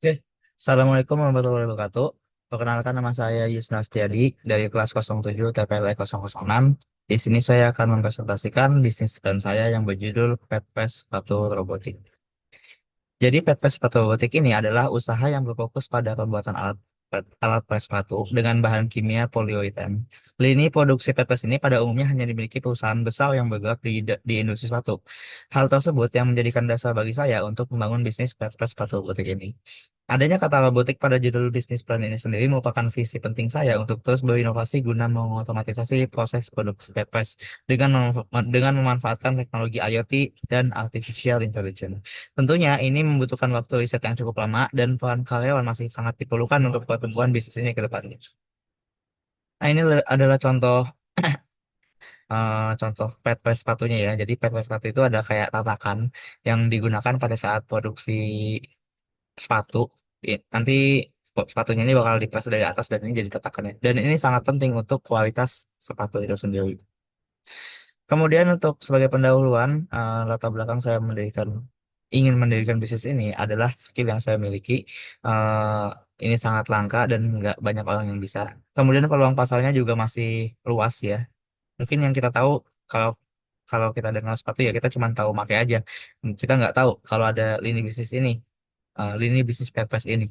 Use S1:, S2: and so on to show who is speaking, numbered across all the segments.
S1: Oke, Assalamualaikum warahmatullahi wabarakatuh. Perkenalkan nama saya Yusna Setiadi dari kelas 07 TPL 006. Di sini saya akan mempresentasikan bisnis brand saya yang berjudul Pet Pest Sepatu Robotik. Jadi Pet Pest Sepatu Robotik ini adalah usaha yang berfokus pada pembuatan alat pes sepatu dengan bahan kimia polyurethane. Lini produksi Pet Pest ini pada umumnya hanya dimiliki perusahaan besar yang bergerak di industri sepatu. Hal tersebut yang menjadikan dasar bagi saya untuk membangun bisnis Pet Pest Sepatu Robotik ini. Adanya kata robotik pada judul bisnis plan ini sendiri merupakan visi penting saya untuk terus berinovasi guna mengotomatisasi proses produksi pepes dengan memanfaatkan teknologi IoT dan artificial intelligence. Tentunya ini membutuhkan waktu riset yang cukup lama dan peran karyawan masih sangat diperlukan untuk pertumbuhan bisnis ini ke depannya. Nah, ini adalah contoh pepes sepatunya ya. Jadi pepes sepatu itu ada kayak tatakan yang digunakan pada saat produksi sepatu. Nanti sepatunya ini bakal dipres dari atas dan ini jadi tatakannya. Dan ini sangat penting untuk kualitas sepatu itu sendiri. Kemudian untuk sebagai pendahuluan, latar belakang saya ingin mendirikan bisnis ini adalah skill yang saya miliki. Eh, ini sangat langka dan nggak banyak orang yang bisa. Kemudian peluang pasarnya juga masih luas ya. Mungkin yang kita tahu kalau kalau kita dengar sepatu ya kita cuma tahu pakai aja. Kita nggak tahu kalau ada lini bisnis purpose ini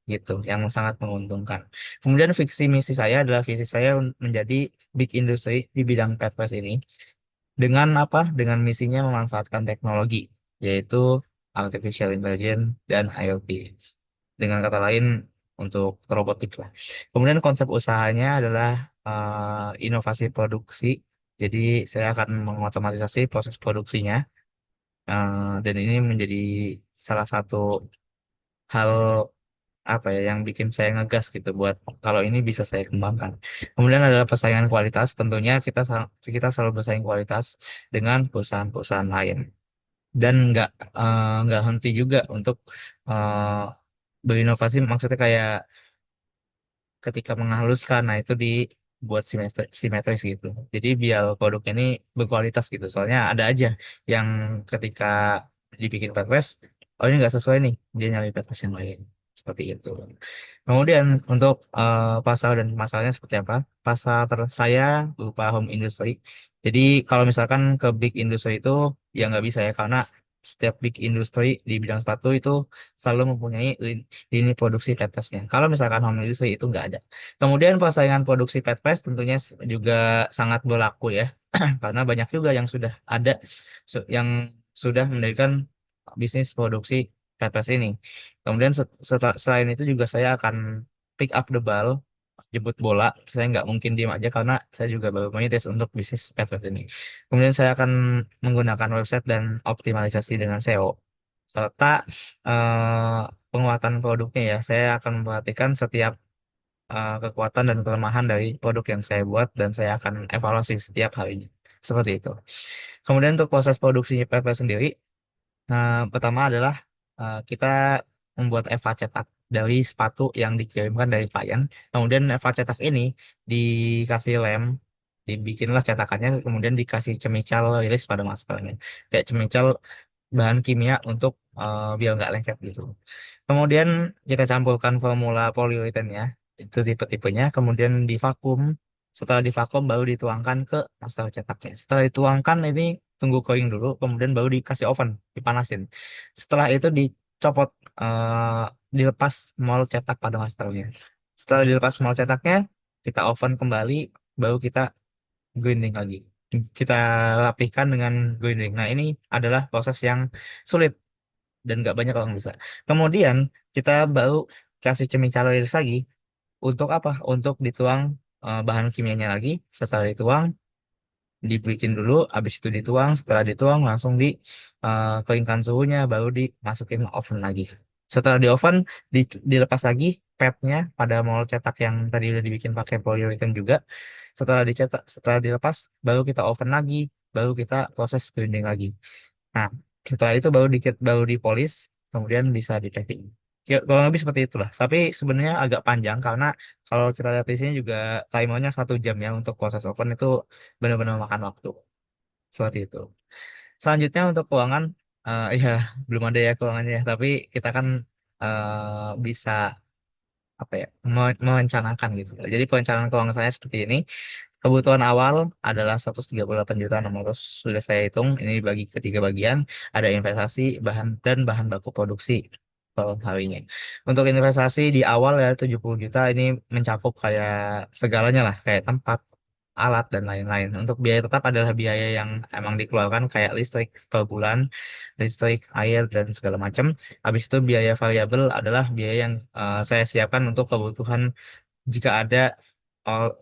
S1: gitu yang sangat menguntungkan. Kemudian visi misi saya adalah visi saya menjadi big industry di bidang purpose ini dengan apa? Dengan misinya memanfaatkan teknologi yaitu artificial intelligence dan IoT. Dengan kata lain untuk robotik lah. Kemudian konsep usahanya adalah inovasi produksi. Jadi saya akan mengotomatisasi proses produksinya dan ini menjadi salah satu hal apa ya yang bikin saya ngegas gitu buat kalau ini bisa saya kembangkan. Kemudian adalah persaingan kualitas, tentunya kita selalu bersaing kualitas dengan perusahaan-perusahaan lain dan nggak henti juga untuk eh, berinovasi maksudnya kayak ketika menghaluskan nah itu dibuat simetris gitu. Jadi biar produk ini berkualitas gitu. Soalnya ada aja yang ketika dibikin perpres, oh ini nggak sesuai nih, dia nyari perpres yang lain. Seperti itu. Kemudian untuk pasar dan masalahnya seperti apa? Saya berupa home industry. Jadi kalau misalkan ke big industry itu ya nggak bisa ya karena setiap big industry di bidang sepatu itu selalu mempunyai lini produksi petpestnya. Kalau misalkan home industry itu nggak ada. Kemudian persaingan produksi petpest tentunya juga sangat berlaku ya, karena banyak juga yang sudah ada yang sudah mendirikan bisnis produksi petpest ini. Kemudian selain itu juga saya akan pick up the ball, jemput bola. Saya nggak mungkin diem aja karena saya juga baru merintis untuk bisnis petpest ini. Kemudian saya akan menggunakan website dan optimalisasi dengan SEO serta penguatan produknya ya. Saya akan memperhatikan setiap kekuatan dan kelemahan dari produk yang saya buat dan saya akan evaluasi setiap harinya. Seperti itu. Kemudian untuk proses produksinya PP sendiri, pertama adalah kita membuat EVA cetak dari sepatu yang dikirimkan dari klien. Kemudian EVA cetak ini dikasih lem, dibikinlah cetakannya, kemudian dikasih chemical release pada masternya. Kayak chemical bahan kimia untuk biar nggak lengket gitu. Kemudian kita campurkan formula poliuretannya, itu tipe-tipenya, kemudian divakum. Setelah divakum baru dituangkan ke master cetaknya. Setelah dituangkan ini tunggu kering dulu, kemudian baru dikasih oven, dipanasin. Setelah itu dicopot, dilepas mol cetak pada masternya. Setelah dilepas mol cetaknya, kita oven kembali, baru kita grinding lagi. Kita rapihkan dengan grinding. Nah, ini adalah proses yang sulit dan nggak banyak orang bisa. Kemudian kita baru kasih cemicaloids lagi untuk apa? Untuk dituang bahan kimianya lagi. Setelah dituang, dibikin dulu, habis itu dituang. Setelah dituang langsung keringkan suhunya, baru dimasukin oven lagi. Setelah di oven, dilepas lagi padnya pada mold cetak yang tadi udah dibikin pakai polyurethane juga. Setelah dilepas, baru kita oven lagi, baru kita proses grinding lagi. Nah, setelah itu baru dipolis, kemudian bisa di packing. Kurang lebih seperti itulah. Tapi sebenarnya agak panjang karena kalau kita lihat di sini juga timernya 1 jam ya untuk proses oven itu benar-benar makan waktu. Seperti itu. Selanjutnya untuk keuangan, ya belum ada ya keuangannya. Tapi kita kan bisa apa ya, merencanakan gitu. Jadi perencanaan keuangan saya seperti ini. Kebutuhan awal adalah 138.600 sudah saya hitung. Ini dibagi ke tiga bagian. Ada investasi, bahan dan bahan baku produksi per harinya. Untuk investasi di awal ya 70 juta ini mencakup kayak segalanya lah, kayak tempat, alat dan lain-lain. Untuk biaya tetap adalah biaya yang emang dikeluarkan kayak listrik per bulan, listrik, air dan segala macam. Habis itu biaya variabel adalah biaya yang saya siapkan untuk kebutuhan jika ada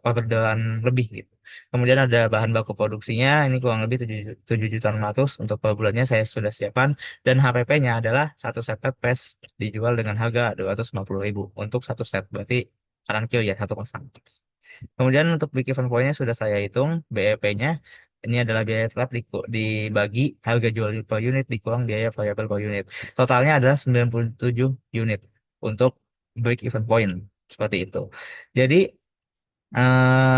S1: orderan lebih gitu. Kemudian ada bahan baku produksinya, ini kurang lebih 7.600.000 untuk per bulannya saya sudah siapkan. Dan HPP-nya adalah satu set test dijual dengan harga 250.000 untuk satu set, berarti kanan kiri ya, satu pasang. Kemudian untuk break even point-nya sudah saya hitung, BEP-nya ini adalah biaya tetap dibagi harga jual per unit dikurang biaya variabel per unit. Totalnya adalah 97 unit untuk break even point. Seperti itu. Jadi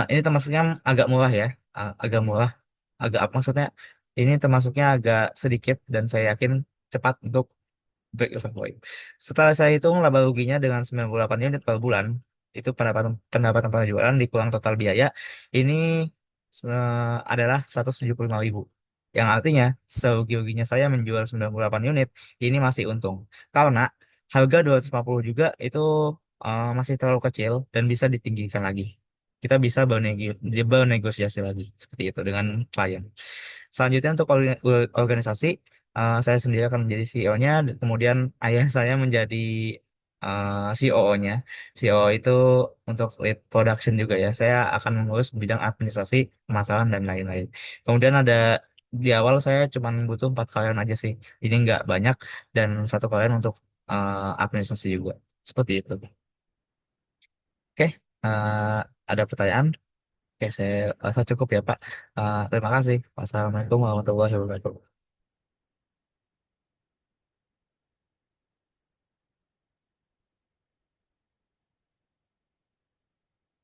S1: ini termasuknya agak murah ya. Agak murah. Agak apa maksudnya? Ini termasuknya agak sedikit dan saya yakin cepat untuk break even point. Setelah saya hitung laba ruginya dengan 98 unit per bulan, itu pendapatan pendapatan penjualan dikurang total biaya, ini adalah 175.000. Yang artinya serugi-ruginya saya menjual 98 unit, ini masih untung. Karena harga 250 juga itu masih terlalu kecil dan bisa ditinggikan lagi. Kita bisa bernegosiasi lagi seperti itu dengan klien. Selanjutnya untuk organisasi, saya sendiri akan menjadi CEO-nya, kemudian ayah saya menjadi COO-nya. COO itu untuk lead production juga ya. Saya akan mengurus bidang administrasi, pemasaran, dan lain-lain. Kemudian ada di awal saya cuma butuh 4 karyawan aja sih. Ini nggak banyak dan satu karyawan untuk administrasi juga. Seperti itu. Oke, eh, ada pertanyaan? Oke, saya rasa cukup ya Pak. Terima kasih. Wassalamualaikum warahmatullahi wabarakatuh.